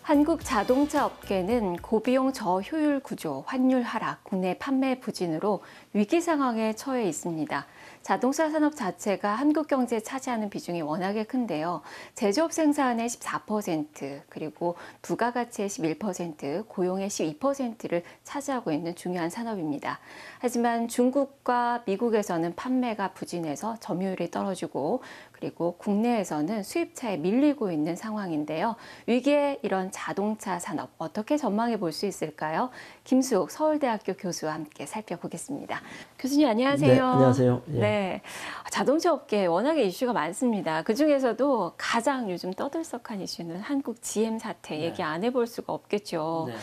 한국 자동차 업계는 고비용 저효율 구조, 환율 하락, 국내 판매 부진으로 위기 상황에 처해 있습니다. 자동차 산업 자체가 한국 경제에 차지하는 비중이 워낙에 큰데요. 제조업 생산의 14%, 그리고 부가가치의 11%, 고용의 12%를 차지하고 있는 중요한 산업입니다. 하지만 중국과 미국에서는 판매가 부진해서 점유율이 떨어지고, 그리고 국내에서는 수입차에 밀리고 있는 상황인데요. 위기의 이런 자동차 산업 어떻게 전망해 볼 수 있을까요? 김수욱 서울대학교 교수와 함께 살펴보겠습니다. 교수님 안녕하세요. 네, 안녕하세요. 예. 네, 자동차 업계에 워낙에 이슈가 많습니다. 그중에서도 가장 요즘 떠들썩한 이슈는 한국 GM 사태 얘기 안 해볼 수가 없겠죠. 네.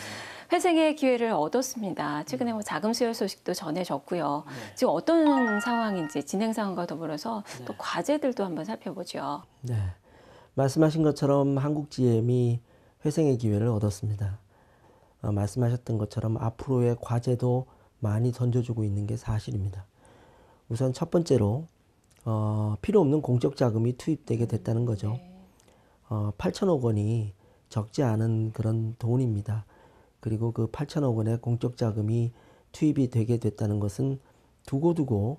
회생의 기회를 얻었습니다. 최근에 자금 수혈 소식도 전해졌고요. 지금 어떤 상황인지 진행 상황과 더불어서 또 과제들도 한번 살펴보죠. 네. 말씀하신 것처럼 한국 GM이 회생의 기회를 얻었습니다. 말씀하셨던 것처럼 앞으로의 과제도 많이 던져주고 있는 게 사실입니다. 우선 첫 번째로 필요 없는 공적 자금이 투입되게 됐다는 거죠. 8천억 원이 적지 않은 그런 돈입니다. 그리고 그 8천억 원의 공적 자금이 투입이 되게 됐다는 것은 두고두고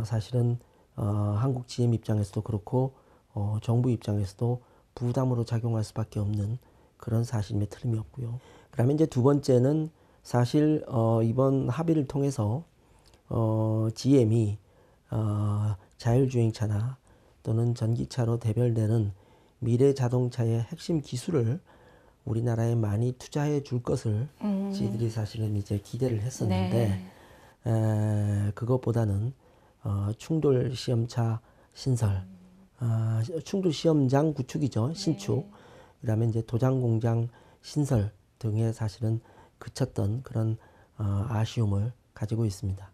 사실은 한국 GM 입장에서도 그렇고 정부 입장에서도 부담으로 작용할 수밖에 없는 그런 사실임에 틀림이 없고요. 그다음에 이제 두 번째는 사실 이번 합의를 통해서 GM이 자율주행차나 또는 전기차로 대별되는 미래 자동차의 핵심 기술을 우리나라에 많이 투자해 줄 것을 저희들이 사실은 이제 기대를 했었는데 그것보다는 충돌 시험차 신설, 충돌 시험장 구축이죠. 신축. 그다음에 이제 도장 공장 신설 등에 사실은 그쳤던 그런 아쉬움을 가지고 있습니다.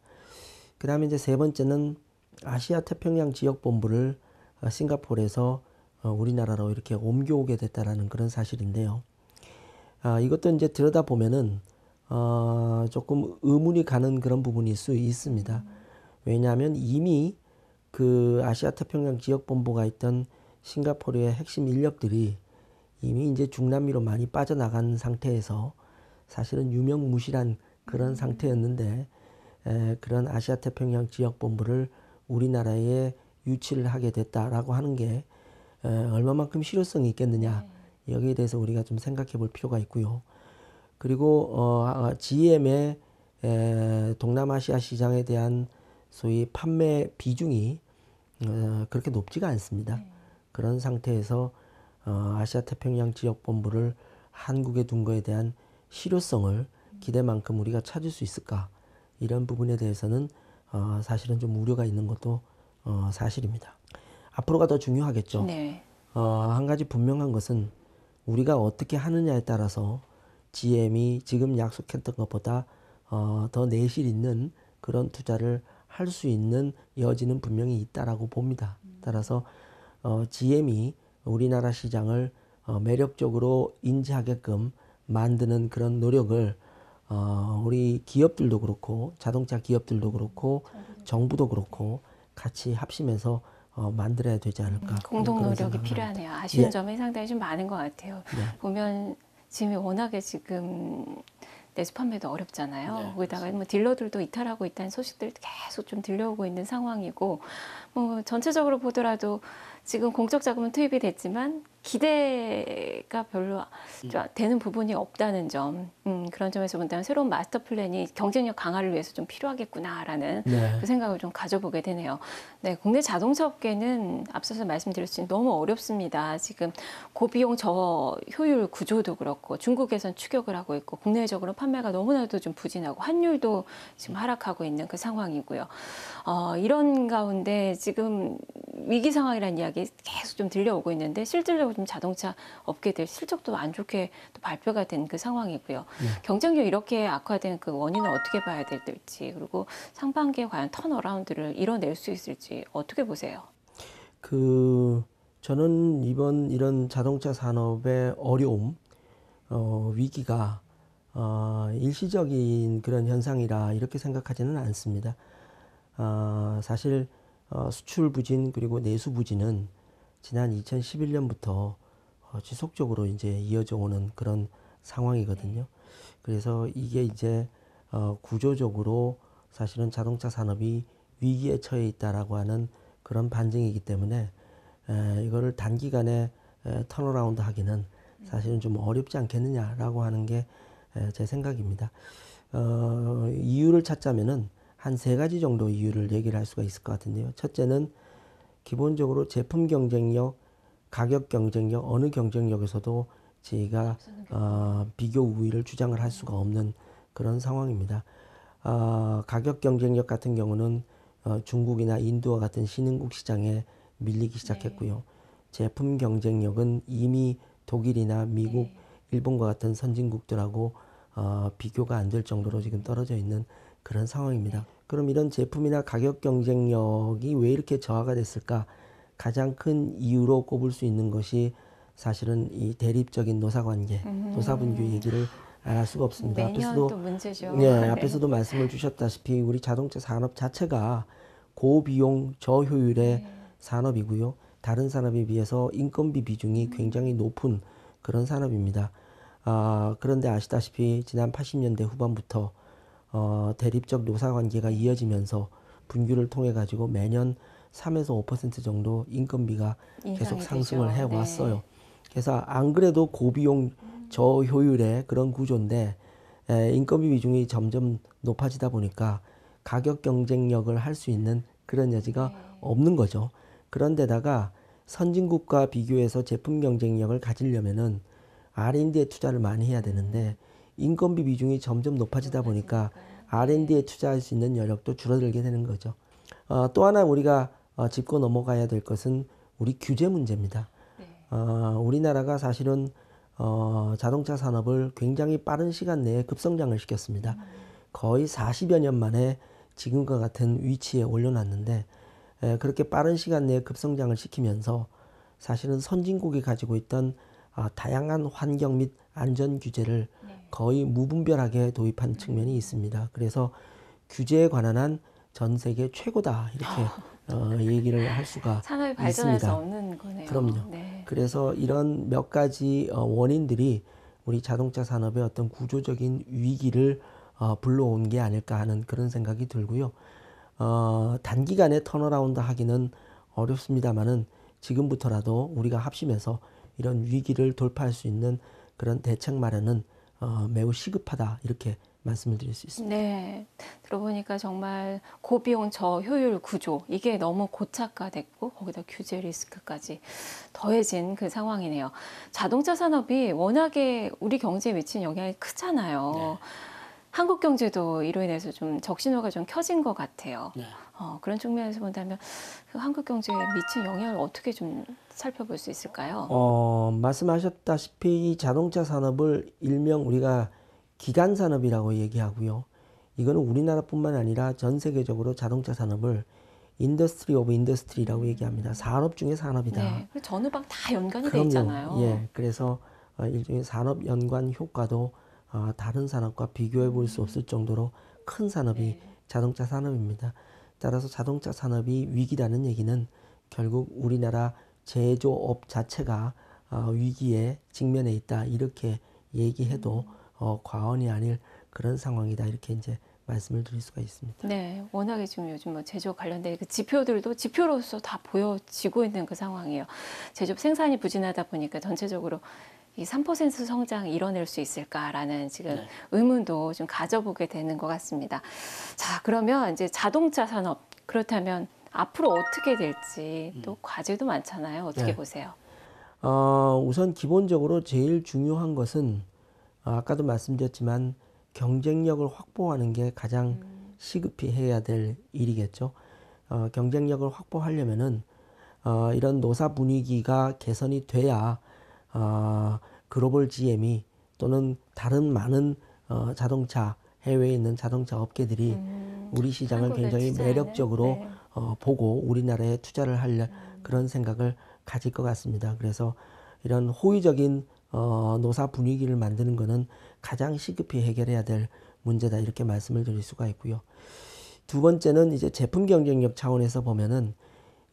그다음에 이제 세 번째는 아시아 태평양 지역 본부를 싱가포르에서 우리나라로 이렇게 옮겨오게 됐다라는 그런 사실인데요. 이것도 이제 들여다보면은 조금 의문이 가는 그런 부분일 수 있습니다. 왜냐하면 이미 그 아시아 태평양 지역 본부가 있던 싱가포르의 핵심 인력들이 이미 이제 중남미로 많이 빠져나간 상태에서 사실은 유명무실한 그런 상태였는데 그런 아시아 태평양 지역 본부를 우리나라에 유치를 하게 됐다라고 하는 게 얼마만큼 실효성이 있겠느냐. 여기에 대해서 우리가 좀 생각해 볼 필요가 있고요. 그리고 GM의 동남아시아 시장에 대한 소위 판매 비중이 그렇게 높지가 않습니다. 그런 상태에서 아시아 태평양 지역 본부를 한국에 둔 거에 대한 실효성을 기대만큼 우리가 찾을 수 있을까? 이런 부분에 대해서는 사실은 좀 우려가 있는 것도 사실입니다. 앞으로가 더 중요하겠죠. 네. 한 가지 분명한 것은 우리가 어떻게 하느냐에 따라서 GM이 지금 약속했던 것보다 더 내실 있는 그런 투자를 할 수 있는 여지는 분명히 있다라고 봅니다. 따라서 GM이 우리나라 시장을 매력적으로 인지하게끔 만드는 그런 노력을 우리 기업들도 그렇고 자동차 기업들도 그렇고 정부도 그렇고 같이 합심해서 만들어야 되지 않을까. 공동 노력이 필요하네요. 아쉬운 점이 상당히 좀 많은 것 같아요. 보면 지금이 워낙에 지금 내수 판매도 어렵잖아요. 거기다가 뭐 딜러들도 이탈하고 있다는 소식들이 계속 좀 들려오고 있는 상황이고, 뭐 전체적으로 보더라도 지금 공적 자금은 투입이 됐지만 기대가 별로 되는 부분이 없다는 점, 그런 점에서 본다면 새로운 마스터 플랜이 경쟁력 강화를 위해서 좀 필요하겠구나라는 그 생각을 좀 가져보게 되네요. 네, 국내 자동차 업계는 앞서서 말씀드렸지만 너무 어렵습니다. 지금 고비용 저효율 구조도 그렇고 중국에선 추격을 하고 있고 국내적으로 판매가 너무나도 좀 부진하고 환율도 지금 하락하고 있는 그 상황이고요. 이런 가운데 지금 위기 상황이라는 이야기 계속 좀 들려오고 있는데 실질적으로 좀 자동차 업계들 실적도 안 좋게 또 발표가 된 그 상황이고요. 경쟁력 이렇게 악화된 그 원인을 어떻게 봐야 될지 그리고 상반기에 과연 턴어라운드를 이뤄낼 수 있을지 어떻게 보세요? 저는 이번 이런 자동차 산업의 어려움, 위기가 일시적인 그런 현상이라 이렇게 생각하지는 않습니다. 사실 수출 부진 그리고 내수 부진은 지난 2011년부터 지속적으로 이제 이어져 오는 그런 상황이거든요. 그래서 이게 이제 구조적으로 사실은 자동차 산업이 위기에 처해 있다라고 하는 그런 반증이기 때문에 이거를 단기간에 턴어라운드 하기는 사실은 좀 어렵지 않겠느냐라고 하는 게 제 생각입니다. 이유를 찾자면은 한 세 가지 정도 이유를 얘기를 할 수가 있을 것 같은데요. 첫째는 기본적으로 제품 경쟁력, 가격 경쟁력, 어느 경쟁력에서도 저희가 비교 우위를 주장을 할 수가 없는 그런 상황입니다. 가격 경쟁력 같은 경우는 중국이나 인도와 같은 신흥국 시장에 밀리기 시작했고요. 제품 경쟁력은 이미 독일이나 미국, 일본과 같은 선진국들하고 비교가 안 될 정도로 지금 떨어져 있는 그런 상황입니다. 그럼 이런 제품이나 가격 경쟁력이 왜 이렇게 저하가 됐을까? 가장 큰 이유로 꼽을 수 있는 것이 사실은 이 대립적인 노사관계, 노사분규 얘기를 안 할 수가 없습니다. 매년 또 문제죠. 네, 앞에서도 말씀을 주셨다시피 우리 자동차 산업 자체가 고비용 저효율의 산업이고요. 다른 산업에 비해서 인건비 비중이 굉장히 높은 그런 산업입니다. 그런데 아시다시피 지난 80년대 후반부터 대립적 노사관계가 이어지면서 분규를 통해 가지고 매년 3에서 5% 정도 인건비가 계속 상승을 해왔어요. 그래서 안 그래도 고비용 저효율의 그런 구조인데 인건비 비중이 점점 높아지다 보니까 가격 경쟁력을 할 수 있는 그런 여지가 없는 거죠. 그런데다가 선진국과 비교해서 제품 경쟁력을 가지려면은 R&D에 투자를 많이 해야 되는데 인건비 비중이 점점 높아지다 보니까 R&D에 투자할 수 있는 여력도 줄어들게 되는 거죠. 또 하나 우리가 짚고 넘어가야 될 것은 우리 규제 문제입니다. 우리나라가 사실은 자동차 산업을 굉장히 빠른 시간 내에 급성장을 시켰습니다. 거의 40여 년 만에 지금과 같은 위치에 올려놨는데 그렇게 빠른 시간 내에 급성장을 시키면서 사실은 선진국이 가지고 있던 다양한 환경 및 안전 규제를 거의 무분별하게 도입한 측면이 있습니다. 그래서 규제에 관한 한 전 세계 최고다 이렇게 얘기를 할 수가 산업이 발전할 수 있습니다. 없는 거네요. 그럼요. 그래서 이런 몇 가지 원인들이 우리 자동차 산업의 어떤 구조적인 위기를 불러온 게 아닐까 하는 그런 생각이 들고요. 단기간에 턴어라운드 하기는 어렵습니다만은 지금부터라도 우리가 합심해서 이런 위기를 돌파할 수 있는 그런 대책 마련은 매우 시급하다 이렇게 말씀을 드릴 수 있습니다. 네, 들어보니까 정말 고비용 저효율 구조 이게 너무 고착화됐고 거기다 규제 리스크까지 더해진 그 상황이네요. 자동차 산업이 워낙에 우리 경제에 미친 영향이 크잖아요. 한국 경제도 이로 인해서 좀 적신호가 좀 켜진 것 같아요. 그런 측면에서 본다면 그 한국 경제에 미친 영향을 어떻게 좀 살펴볼 수 있을까요? 말씀하셨다시피 이 자동차 산업을 일명 우리가 기간 산업이라고 얘기하고요. 이거는 우리나라뿐만 아니라 전 세계적으로 자동차 산업을 인더스트리 오브 인더스트리라고 얘기합니다. 산업 중의 산업이다. 네, 전후방 다 연관이 돼 있잖아요. 예, 그래서 일종의 산업 연관 효과도 다른 산업과 비교해 볼 수 없을 정도로 큰 산업이 자동차 산업입니다. 따라서 자동차 산업이 위기라는 얘기는 결국 우리나라 제조업 자체가 위기에 직면해 있다 이렇게 얘기해도 과언이 아닐 그런 상황이다 이렇게 이제 말씀을 드릴 수가 있습니다. 네, 워낙에 지금 요즘 뭐 제조업 관련된 그 지표들도 지표로서 다 보여지고 있는 그 상황이에요. 제조업 생산이 부진하다 보니까 전체적으로 이 3% 성장을 이뤄낼 수 있을까라는 지금 의문도 좀 가져보게 되는 것 같습니다. 자, 그러면 이제 자동차 산업 그렇다면 앞으로 어떻게 될지 또 과제도 많잖아요. 어떻게 보세요? 우선 기본적으로 제일 중요한 것은 아까도 말씀드렸지만 경쟁력을 확보하는 게 가장 시급히 해야 될 일이겠죠. 경쟁력을 확보하려면은 이런 노사 분위기가 개선이 돼야 글로벌 GM이 또는 다른 많은 자동차 해외에 있는 자동차 업계들이 우리 시장을 굉장히 매력적으로 보고 우리나라에 투자를 할 그런 생각을 가질 것 같습니다. 그래서 이런 호의적인 노사 분위기를 만드는 것은 가장 시급히 해결해야 될 문제다 이렇게 말씀을 드릴 수가 있고요. 두 번째는 이제 제품 경쟁력 차원에서 보면은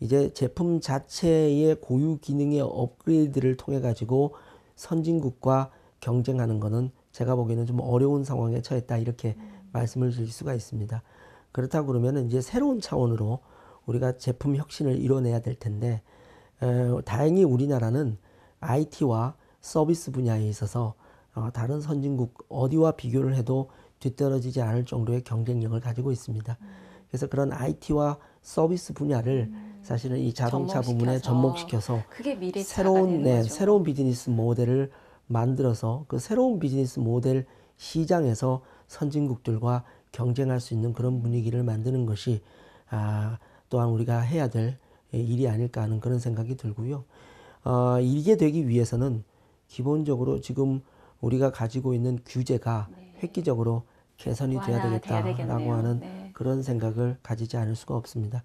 이제 제품 자체의 고유 기능의 업그레이드를 통해 가지고 선진국과 경쟁하는 것은 제가 보기에는 좀 어려운 상황에 처했다 이렇게 말씀을 드릴 수가 있습니다. 그렇다고 그러면 이제 새로운 차원으로 우리가 제품 혁신을 이뤄내야 될 텐데 다행히 우리나라는 IT와 서비스 분야에 있어서 다른 선진국 어디와 비교를 해도 뒤떨어지지 않을 정도의 경쟁력을 가지고 있습니다. 그래서 그런 IT와 서비스 분야를 사실은 이 자동차 부문에 접목시켜서 그게 미래차가 새로운 되는 거죠. 새로운 비즈니스 모델을 만들어서 그 새로운 비즈니스 모델 시장에서 선진국들과 경쟁할 수 있는 그런 분위기를 만드는 것이 또한 우리가 해야 될 일이 아닐까 하는 그런 생각이 들고요. 이게 되기 위해서는 기본적으로 지금 우리가 가지고 있는 규제가 획기적으로 개선이 돼야 되겠다라고 하는 그런 생각을 가지지 않을 수가 없습니다.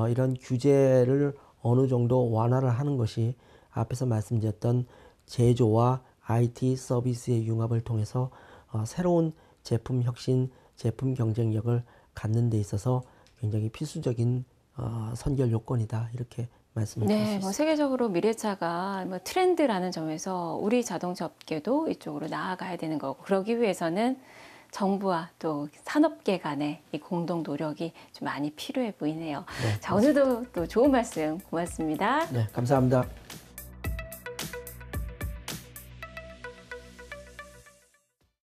이런 규제를 어느 정도 완화를 하는 것이 앞에서 말씀드렸던 제조와 IT 서비스의 융합을 통해서 새로운 제품 혁신, 제품 경쟁력을 갖는 데 있어서 굉장히 필수적인 선결 요건이다 이렇게 말씀을 드릴 수 있습니다. 세계적으로 미래차가 트렌드라는 점에서 우리 자동차 업계도 이쪽으로 나아가야 되는 거고 그러기 위해서는 정부와 또 산업계 간의 이 공동 노력이 좀 많이 필요해 보이네요. 자, 오늘도 또 좋은 말씀 고맙습니다. 네, 감사합니다.